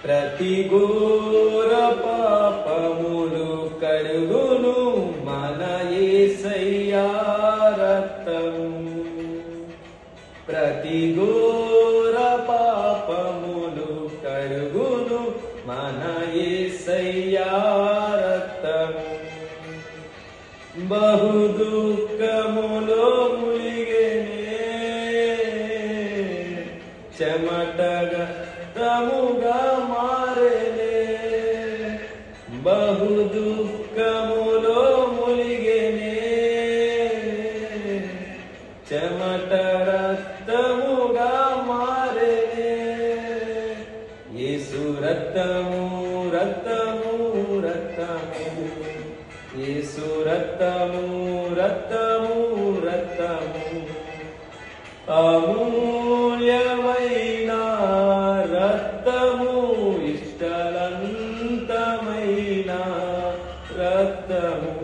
ప్రతి ఘోర పాపములు కడుగును మన యేసయ్యా రక్తము. ప్రతి ఘోర పాపములు కడుగును మన యేసయ్యా రక్తము. బహు దుఃఖములో ములిగెనే చెమటగా రక్తముగా మారెనే. బహు దుఃఖములో ములిగెనే చెమట రక్తముగా మారెనే. యేసు రక్తము రక్తము రక్తము, యేసు రక్తము రక్తము రక్తము, అమూల్యమైన రక్తము, ఇష్టలంతమైన రక్తము.